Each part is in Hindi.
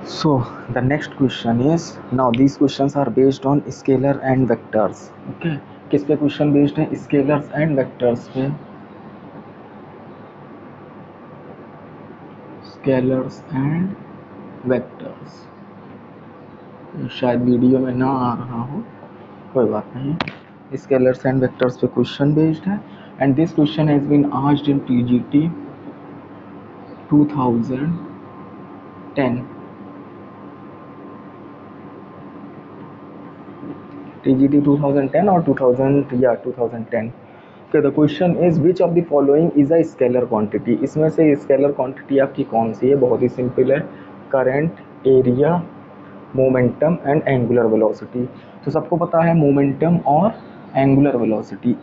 So the next question is, now these questions are based on scalar and vectors. Okay, किस पे क्वेश्चन बेस्ड है? स्केलर्स एंड वेक्टर्स पे. Scalars and vectors. शायद वीडियो में ना आ रहा हो, कोई बात नहीं. स्केलर्स एंड वेक्टर्स पे क्वेश्चन बेस्ड है and this question has been asked in TGT 2010. TGT 2010 or 2010. Okay, the question is which of the following is a scalar quantity. इसमें से स्केलर क्वांटिटी आपकी कौन सी है? बहुत ही सिंपल है, current, area, momentum and angular velocity. तो सबको पता है मोमेंटम और एंगुलर वेलोसिटी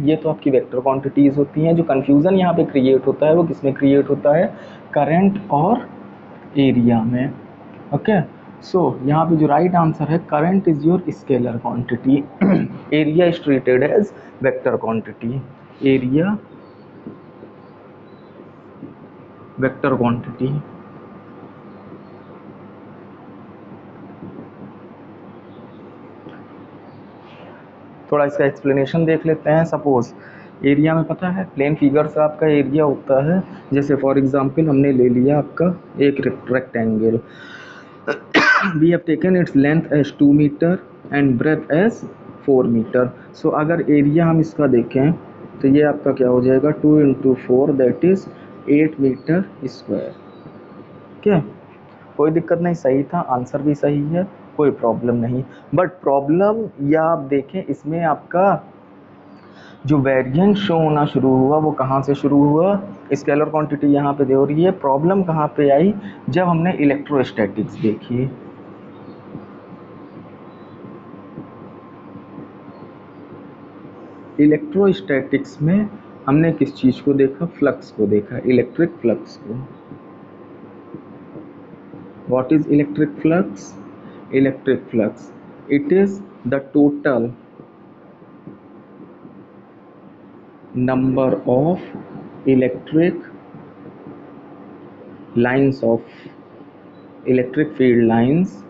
ये तो आपकी वेक्टर क्वांटिटीज़ होती हैं. जो कन्फ्यूज़न यहाँ पे क्रिएट होता है वो किसमें क्रिएट होता है? करंट और एरिया में. ओके, सो यहाँ पे जो राइट आंसर है, current is your scalar quantity, area is treated as vector quantity. Area vector quantity. थोड़ा इसका एक्सप्लेनेशन देख लेते हैं. सपोज एरिया में पता है प्लेन फिगर से आपका एरिया होता है. जैसे फॉर एग्जांपल हमने ले लिया आपका एक rectangle. We have taken its length as 2 metre and breadth as 4 metre. So अगर एरिया हम इसका देखें तो ये आपका क्या हो जाएगा? 2 × 4 दैट इज 8 मीटर स्क्वायर. क्या, कोई दिक्कत नहीं, सही था, आंसर भी सही है, कोई प्रॉब्लम नहीं. बट प्रॉब्लम या आप देखें इसमें आपका जो वेरिएंट शो होना शुरू हुआ वो कहाँ से शुरू हुआ? स्केलर क्वांटिटी यहाँ पे दे हो रही है. प्रॉब्लम कहाँ पे आई? जब हमने इलेक्ट्रोस्टैटिक्स देखी. इलेक्ट्रोस्टैटिक्स में हमने किस चीज़ को देखा? फ्लक्स को देखा, इलेक्ट्रिक फ्लक्स को. What is electric flux? Electric flux, it is the total number of electric lines of electric field lines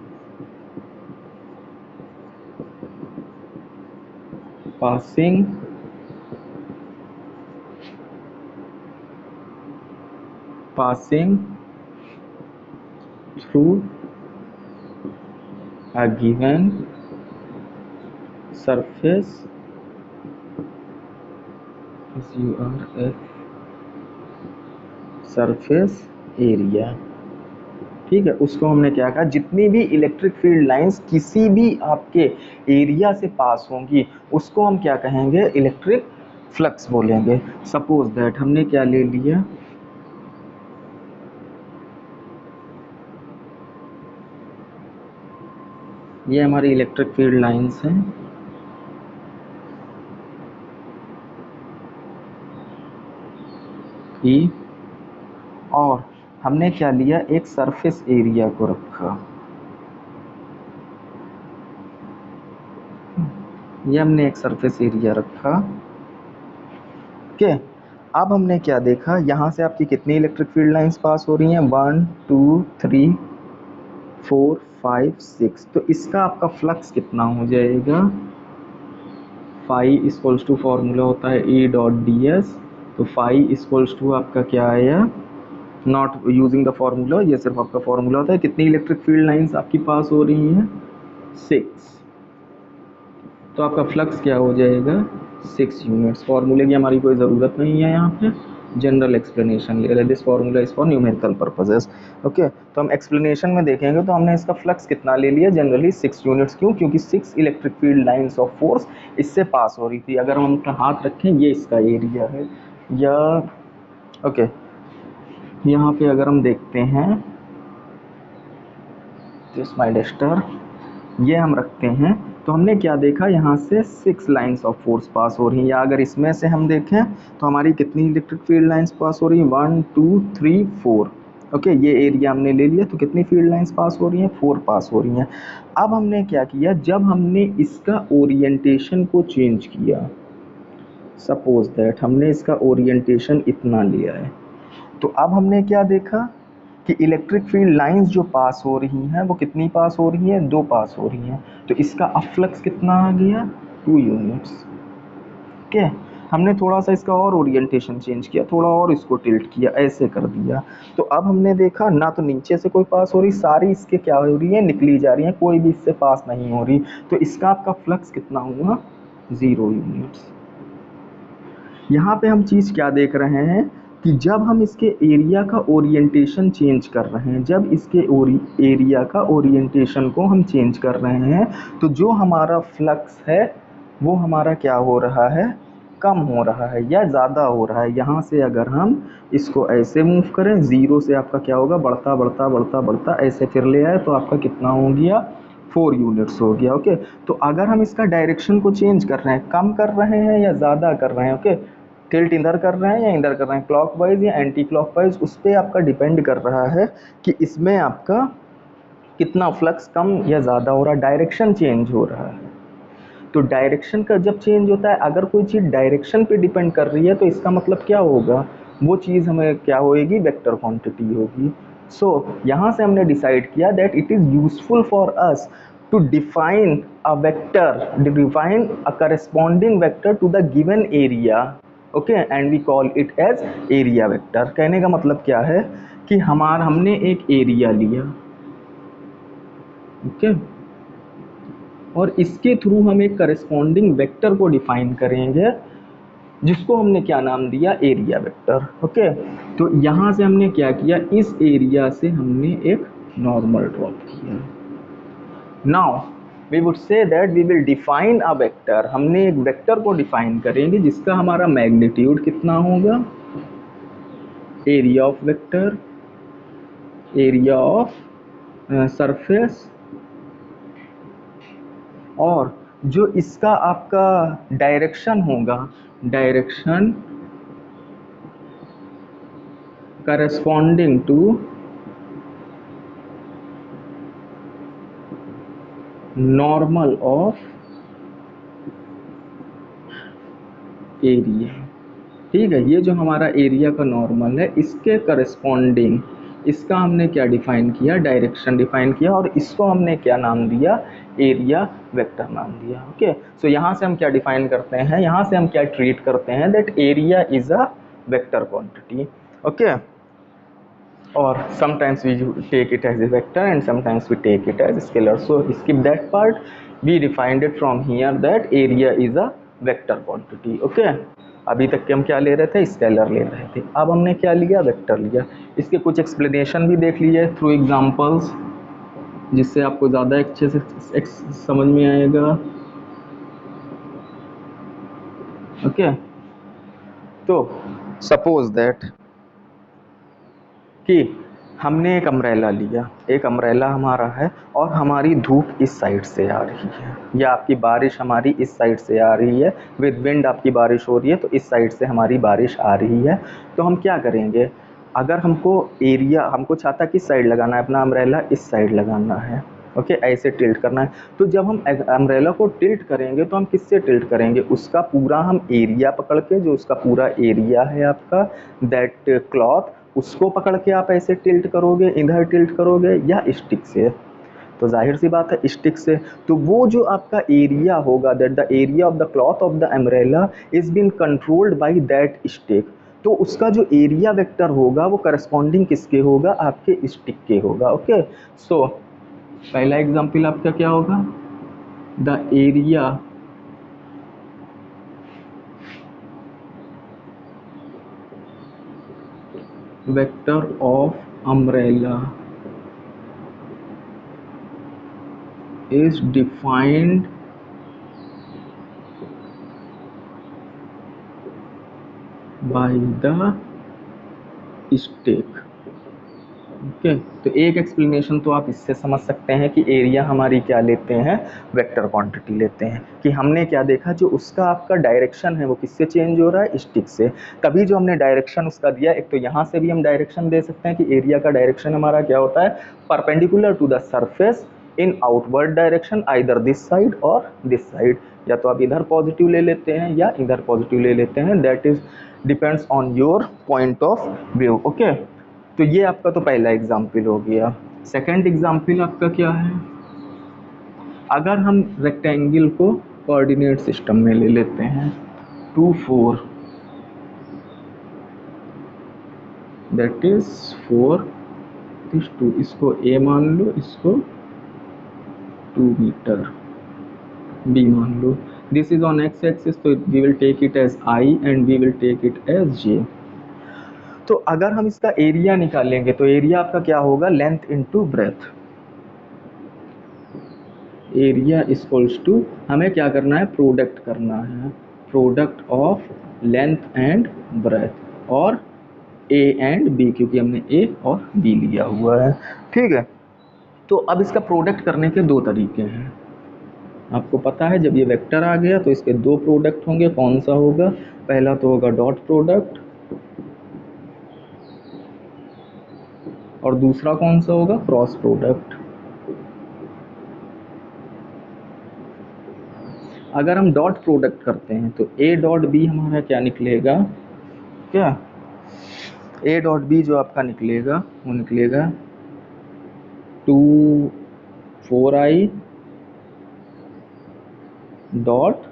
passing through a given surface surface area. ठीक है, उसको हमने क्या कहा? जितनी भी इलेक्ट्रिक फील्ड लाइंस किसी भी आपके एरिया से पास होंगी उसको हम क्या कहेंगे? इलेक्ट्रिक फ्लक्स बोलेंगे. सपोज दैट हमने क्या ले लिया? ये हमारी इलेक्ट्रिक फील्ड लाइंस हैं. और हमने क्या लिया? एक सरफेस एरिया को रखा. ये हमने एक सरफेस एरिया रखा. ओके, अब हमने क्या देखा? यहाँ से आपकी कितनी इलेक्ट्रिक फील्ड लाइंस पास हो रही हैं? 1 2 3 4 5 6. तो इसका आपका फ्लक्स कितना हो जाएगा? फाई इक्वल्स टू फॉर्मूला होता है E.ds. तो फाई इक्वल्स टू आपका क्या आया? नॉट यूजिंग द फॉर्मूला, ये सिर्फ आपका फॉर्मूला होता है. कितनी इलेक्ट्रिक फील्ड लाइंस आपकी पास हो रही हैं? 6. तो आपका फ्लक्स क्या हो जाएगा? 6 यूनिट्स. फॉर्मूले की हमारी कोई ज़रूरत नहीं है यहाँ पे, जनरल एक्सप्लेनेशन ले रहे. This formula is for numerical purposes. Okay, तो हम एक्सप्लेनेशन में देखेंगे तो हमने इसका फ्लक्स कितना ले लिया? Generally 6 units. क्यों? क्योंकि 6 electric field lines of force इससे पास हो रही थी. अगर हम अपना हाथ रखें, ये इसका एरिया है. या ओके, यहाँ पे अगर हम देखते हैं दिस माय डस्टर, ये हम रखते हैं तो हमने क्या देखा? यहाँ से 6 लाइंस ऑफ फोर्स पास हो रही हैं. या अगर इसमें से हम देखें तो हमारी कितनी इलेक्ट्रिक फील्ड लाइंस पास हो रही हैं? 1 2 3 4. ओके, ये एरिया हमने ले लिया. तो कितनी फील्ड लाइंस पास हो रही हैं? 4 पास हो रही हैं. अब हमने क्या किया? जब हमने इसका ओरिएंटेशन को चेंज किया, सपोज दैट हमने इसका ओरिएंटेशन इतना लिया है, तो अब हमने क्या देखा? कि इलेक्ट्रिक फील्ड लाइंस जो पास हो रही हैं वो कितनी पास हो रही हैं, 2 पास हो रही हैं। तो इसका अफ्लक्स कितना आ गया, 2 यूनिट्स। ओके, हमने थोड़ा सा इसका और ओरिएंटेशन चेंज किया, थोड़ा और इसको टिल्ट किया, ऐसे कर दिया। तो अब हमने देखा ना तो नीचे से कोई पास हो रही, सारी इसके क्या हो रही है, निकली जा रही है, कोई भी इससे पास नहीं हो रही। तो इसका आपका फ्लक्स कितना हुआ, 0 यूनिट्स। यहाँ पे हम चीज़ क्या देख रहे हैं कि जब हम इसके एरिया का ओरिएंटेशन चेंज कर रहे हैं, जब इसके एरिया का ओरिएंटेशन को हम चेंज कर रहे हैं, तो जो हमारा फ्लक्स है वो हमारा क्या हो रहा है, कम हो रहा है या ज़्यादा हो रहा है। यहाँ से अगर हम इसको ऐसे मूव करें, 0 से आपका क्या होगा, बढ़ता बढ़ता बढ़ता बढ़ता ऐसे फिर ले आए तो आपका कितना हो गया, 4 यूनिट्स हो गया। ओके, तो अगर हम इसका डायरेक्शन को चेंज कर रहे हैं, कम कर रहे हैं या ज़्यादा कर रहे हैं, ओके, टिल्ट इधर कर रहे हैं या इधर कर रहे हैं, क्लॉकवाइज या एंटी क्लॉकवाइज, उस पर आपका डिपेंड कर रहा है कि इसमें आपका कितना फ्लक्स कम या ज़्यादा हो रहा है, डायरेक्शन चेंज हो रहा है। तो डायरेक्शन का जब चेंज होता है, अगर कोई चीज़ डायरेक्शन पे डिपेंड कर रही है तो इसका मतलब क्या होगा, वो चीज़ हमें क्या होएगी, वेक्टर क्वांटिटी होगी। सो यहाँ से हमने डिसाइड किया that it is useful for us to define a vector, define a corresponding vector to the given area, okay, and we call it as area vector। कहने का मतलब क्या है कि हमने एक एरिया लिया, ओके, और इसके थ्रू हम एक करस्पॉन्डिंग वेक्टर को डिफाइन करेंगे जिसको हमने क्या नाम दिया, एरिया वेक्टर। ओके, तो यहाँ से हमने क्या किया, इस एरिया से हमने एक नॉर्मल ड्रॉप किया। Now we would say that we will define a vector, हमने एक वेक्टर को डिफाइन करेंगे जिसका हमारा मैग्नीट्यूड कितना होगा, area of vector, area of surface, और जो इसका आपका डायरेक्शन होगा, direction corresponding to normal of area. ठीक है, ये जो हमारा एरिया का नॉर्मल है, इसके करस्पॉन्डिंग इसका हमने क्या डिफाइन किया, डायरेक्शन डिफाइन किया, और इसको हमने क्या नाम दिया, एरिया वेक्टर नाम दिया। ओके, सो यहाँ से हम क्या डिफाइन करते हैं, यहाँ से हम क्या ट्रीट करते हैं, that area is a vector quantity. Okay, और sometimes we take it as a vector and sometimes we take it as a scalar, so skip that part, we defined it from here that area is a vector quantity। okay, अभी तक के हम क्या ले रहे थे, स्केलर ले रहे थे, अब हमने क्या लिया, वेक्टर लिया। इसके कुछ एक्सप्लेनेशन भी देख लीजिए थ्रू एग्जांपल्स, जिससे आपको ज़्यादा अच्छे से समझ में आएगा। ओके, तो सपोज दैट कि हमने एक अम्ब्रेला लिया, एक अम्ब्रेला हमारा है और हमारी धूप इस साइड से आ रही है, या आपकी बारिश हमारी इस साइड से आ रही है, विद विंड आपकी बारिश हो रही है, तो इस साइड से हमारी बारिश आ रही है। तो हम क्या करेंगे, अगर हमको एरिया, हमको छाता किस साइड लगाना है, अपना अम्ब्रेला इस साइड लगाना है, ओके, ऐसे टिल्ट करना है। तो जब हम अम्ब्रेला को टिल्ट करेंगे तो हम किससे टिल्ट करेंगे, उसका पूरा हम एरिया पकड़ के, जो उसका पूरा एरिया है आपका, दैट क्लॉथ, उसको पकड़ के आप ऐसे टिल्ट करोगे, इधर टिल्ट करोगे, या स्टिक से। तो जाहिर सी बात है स्टिक से। तो वो जो आपका एरिया होगा, that the area of the cloth of the umbrella is been controlled by that stick, तो उसका जो एरिया वेक्टर होगा वो करस्पॉन्डिंग किसके होगा, आपके स्टिक के होगा। ओके, सो पहला एग्जाम्पल आपका क्या होगा, the area vector of umbrella is defined by the stake। Okay, तो एक एक्सप्लेनेशन तो आप इससे समझ सकते हैं कि एरिया हमारी क्या लेते हैं, वेक्टर क्वांटिटी लेते हैं, कि हमने क्या देखा, जो उसका आपका डायरेक्शन है वो किससे चेंज हो रहा है, स्टिक से। तभी जो हमने डायरेक्शन उसका दिया, एक तो यहाँ से भी हम डायरेक्शन दे सकते हैं कि एरिया का डायरेक्शन हमारा क्या होता है, perpendicular to the surface in outward direction, either this side और दिस साइड, या तो आप इधर पॉजिटिव ले लेते हैं या इधर पॉजिटिव ले लेते हैं, that is depends on your point of view. Okay, तो ये आपका तो पहला एग्जाम्पल हो गया। सेकंड एग्जाम्पल आपका क्या है, अगर हम रेक्टेंगल को कोऑर्डिनेट सिस्टम में ले लेते हैं 2 4, दैट इज 4 दिस 2, इसको a मान लो, इसको 2 मीटर b मान लो। This is on x axis, तो we will take it as I and we will take it as j। तो अगर हम इसका एरिया निकालेंगे तो एरिया आपका क्या होगा, length into breadth. Area equals to, हमें क्या करना है, प्रोडक्ट करना है, product of length and breadth और ए एंड बी, क्योंकि हमने ए और बी लिया हुआ है। ठीक है, तो अब इसका प्रोडक्ट करने के दो तरीके हैं। आपको पता है जब ये वेक्टर आ गया तो इसके दो प्रोडक्ट होंगे, कौन सा होगा, पहला तो होगा डॉट प्रोडक्ट और दूसरा कौन सा होगा, क्रॉस प्रोडक्ट। अगर हम डॉट प्रोडक्ट करते हैं तो ए डॉट बी हमारा क्या निकलेगा, क्या ए डॉट बी जो आपका निकलेगा वो निकलेगा 2 4i डॉट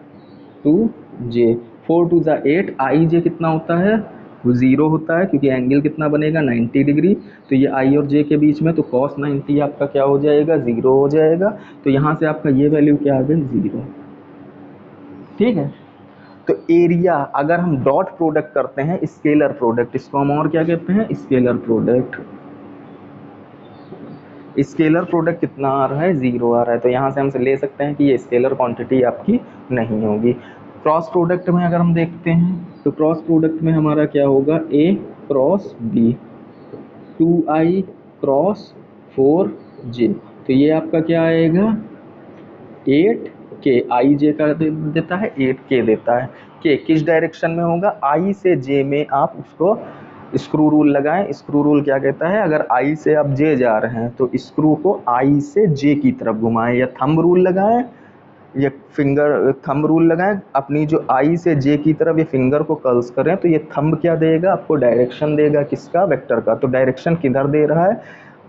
2j, 4 2 ज़ा 8, आई जे कितना होता है, वो 0 होता है, क्योंकि एंगल कितना बनेगा 90 डिग्री, तो ये आई और जे के बीच में, तो cos 90 आपका क्या हो जाएगा, 0 हो जाएगा। तो यहाँ से आपका ये वैल्यू क्या आ गई, 0। ठीक है, तो एरिया अगर हम डॉट प्रोडक्ट करते हैं, स्केलर प्रोडक्ट, इसको हम और क्या कहते हैं, स्केलर प्रोडक्ट। स्केलर प्रोडक्ट कितना आ रहा है, 0 आ रहा है, तो यहाँ से हम ले सकते हैं कि ये स्केलर क्वांटिटी आपकी नहीं होगी। क्रॉस प्रोडक्ट में अगर हम देखते हैं तो क्रॉस प्रोडक्ट में हमारा क्या होगा, a cross b, 2i cross 4j, तो ये आपका क्या आएगा, 8k, आई जे का देता है, 8k देता है। k किस डायरेक्शन में होगा, i से j में आप उसको स्क्रू रूल लगाएं। स्क्रू रूल क्या कहता है, अगर i से आप j जा रहे हैं तो स्क्रू को i से j की तरफ घुमाएं, या थंब रूल लगाएं, या फिंगर थंब रूल लगाएं, अपनी जो i से j की तरफ ये फिंगर को कर्ल्स करें, तो ये थंब क्या देगा आपको, डायरेक्शन देगा, किसका, वेक्टर का। तो डायरेक्शन किधर दे रहा है,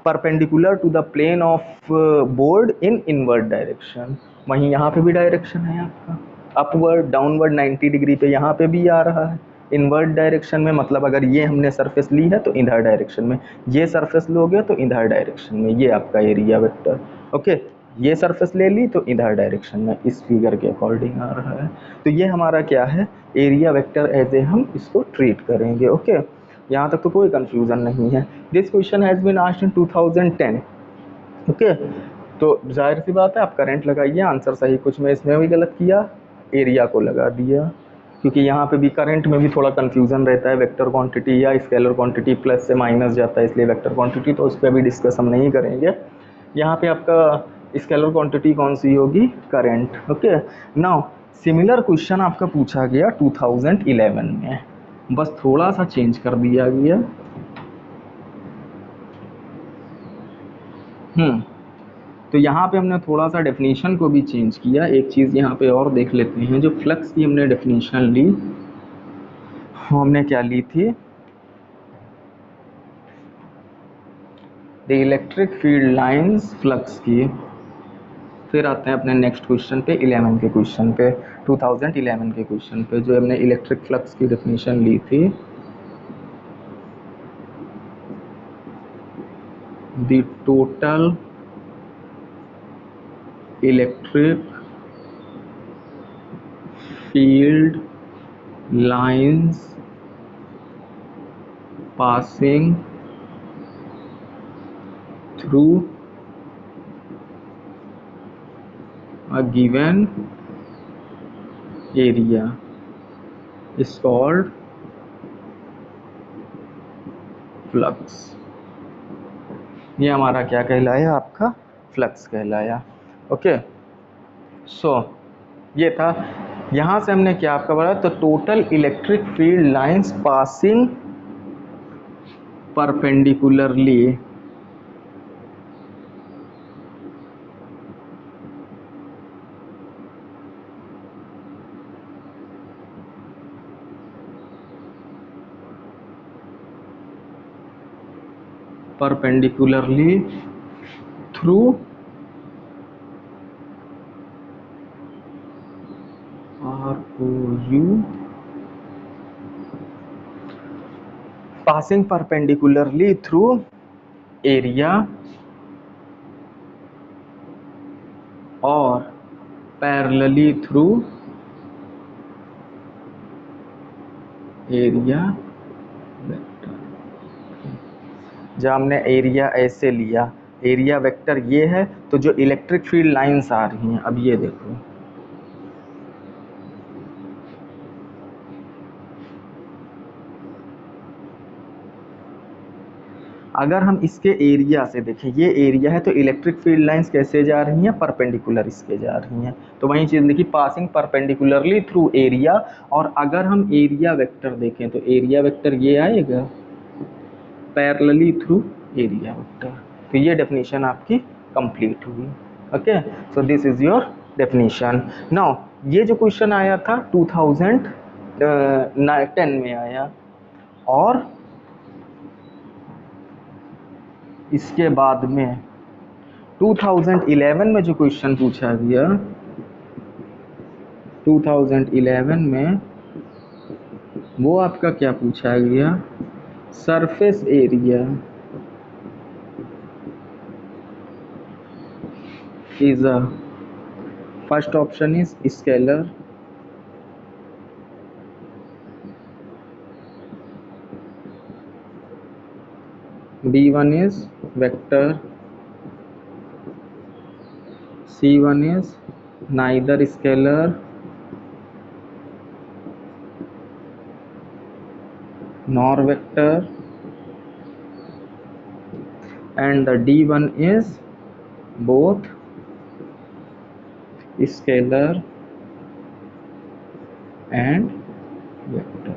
perpendicular to the plane of board in inward direction. वहीं यहाँ पे भी डायरेक्शन है आपका, अपवर्ड डाउनवर्ड 90 डिग्री पे यहाँ पे भी आ रहा है इनवर्ड डायरेक्शन में, मतलब अगर ये हमने सरफेस ली है तो इधर डायरेक्शन में, ये सरफेस लोगे तो इधर डायरेक्शन में, ये आपका एरिया वेक्टर। ओके, ये सरफेस ले ली तो इधर डायरेक्शन में, इस फिगर के अकॉर्डिंग आ रहा है। तो ये हमारा क्या है, एरिया वेक्टर एज ए हम इसको ट्रीट करेंगे। ओके, यहाँ तक तो कोई कंफ्यूजन नहीं है। This question has been asked in 2010। Okay, तो जाहिर सी बात है आप करंट लगाइए, आंसर सही कुछ में इसमें भी गलत किया, एरिया को लगा दिया, क्योंकि यहाँ पे भी करंट में भी थोड़ा कंफ्यूजन रहता है, वेक्टर क्वांटिटी या स्केलर क्वांटिटी प्लस से माइनस जाता है, इसलिए वेक्टर क्वांटिटी तो उस पर भी डिस्कस हम नहीं करेंगे। यहाँ पे आपका स्केलर क्वांटिटी कौन सी होगी, current. Okay, now similar question आपका पूछा गया 2011 में, बस थोड़ा सा चेंज कर दिया गया। तो यहाँ पे हमने थोड़ा सा डेफिनेशन को भी चेंज किया। एक चीज़ यहाँ पे और देख लेते हैं, जो फ्लक्स की हमने डेफिनेशन ली, हमने क्या ली थी, the electric field lines flux की। फिर आते हैं अपने नेक्स्ट क्वेश्चन पे, 11 के क्वेश्चन पे, 2011 के क्वेश्चन पे, जो हमने इलेक्ट्रिक फ्लक्स की डेफिनेशन ली थी, the total electric field lines passing through a given area is called flux। ये हमारा क्या कहलाया, आपका फ्लक्स कहलाया। ओके, सो ये था। यहाँ से हमने क्या आपका बोला, तो total electric field lines passing perpendicularly perpendicularly through ROU passing perpendicularly through area or parallelly through area vector. जब हमने एरिया ऐसे लिया, एरिया वेक्टर ये है, तो जो इलेक्ट्रिक फील्ड लाइंस आ रही हैं, अब ये देखो, अगर हम इसके एरिया से देखें, ये एरिया है, तो इलेक्ट्रिक फील्ड लाइंस कैसे जा रही हैं, परपेंडिकुलर इसके जा रही हैं। तो वही चीज़ देखिए, पासिंग परपेंडिकुलरली थ्रू एरिया, और अगर हम एरिया वेक्टर देखें तो एरिया वेक्टर ये आएगा पैरेलली थ्रू एरिया वेक्टर। तो ये डेफिनेशन आपकी कंप्लीट हुई। Okay, so this is your definition. Now ये जो क्वेश्चन आया था 2010 में आया, और इसके बाद में 2011 में जो क्वेश्चन पूछा गया, 2011 में वो आपका क्या पूछा गया, surface area is a, first option is scalar, B1 is vector, C1 is neither scalar nor vector, and the D1 is both scalar and vector।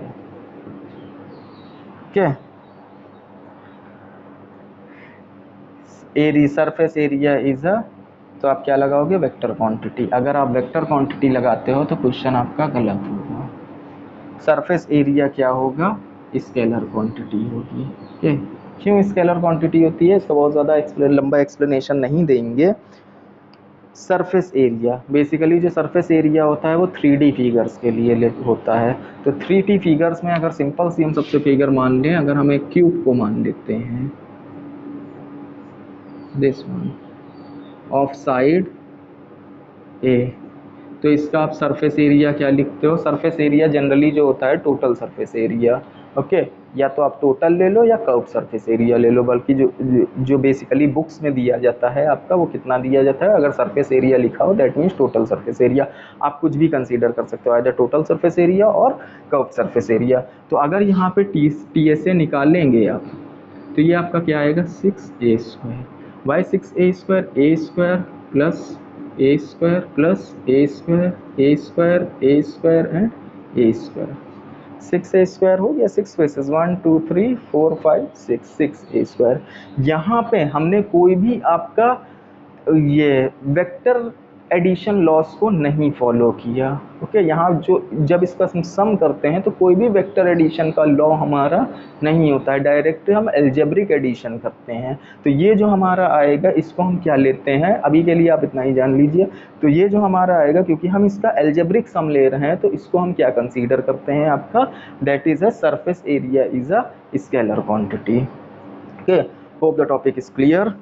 okay, area surface area is a, तो आप क्या लगाओगे, वेक्टर क्वांटिटी। अगर आप वेक्टर क्वांटिटी लगाते हो तो क्वेश्चन आपका गलत होगा। सरफेस एरिया क्या होगा, स्केलर क्वांटिटी होगी। ओके, क्यों स्केलर क्वांटिटी होती है, इसका बहुत ज़्यादा लंबा एक्सप्लेनेशन नहीं देंगे। सरफेस एरिया बेसिकली जो सरफेस एरिया होता है वो 3D फिगर्स के लिए होता है। तो 3D फिगर्स में अगर सिंपल सी हम सबसे फिगर मान लें, अगर हम एक क्यूब को मान लेते हैं, दिस वन ऑफ साइड ए, तो इसका आप सरफेस एरिया क्या लिखते हो, सरफेस एरिया जनरली जो होता है टोटल सरफेस एरिया। ओके, या तो आप टोटल ले लो या कर्व सरफेस एरिया ले लो, बल्कि जो बेसिकली बुक्स में दिया जाता है आपका, वो कितना दिया जाता है, अगर सरफेस एरिया लिखा हो that means total surface area. आप कुछ भी कंसीडर कर सकते हो, आइदर टोटल सरफेस एरिया और कर्व सरफेस एरिया। तो अगर यहाँ पे TSA निकालेंगे आप, तो ये आपका क्या आएगा, 6a²। Y 6a² a² plus a² plus a² and a²। 6a² हो गया, 6 स्पेसेस 1 2 3 4 5 6a²। यहाँ पे हमने कोई भी आपका ये वेक्टर एडिशन लॉस को नहीं फॉलो किया। ओके, यहाँ जो जब इसका सम करते हैं तो कोई भी वेक्टर एडिशन का लॉ हमारा नहीं होता है, डायरेक्ट हम एल्जेब्रिक एडिशन करते हैं। तो ये जो हमारा आएगा इसको हम क्या लेते हैं, अभी के लिए आप इतना ही जान लीजिए। तो ये जो हमारा आएगा, क्योंकि हम इसका एल्जेब्रिक सम ले रहे हैं, तो इसको हम क्या कंसीडर करते हैं आपका, that is a surface area is a scalar quantity. Okay, hope the topic is clear.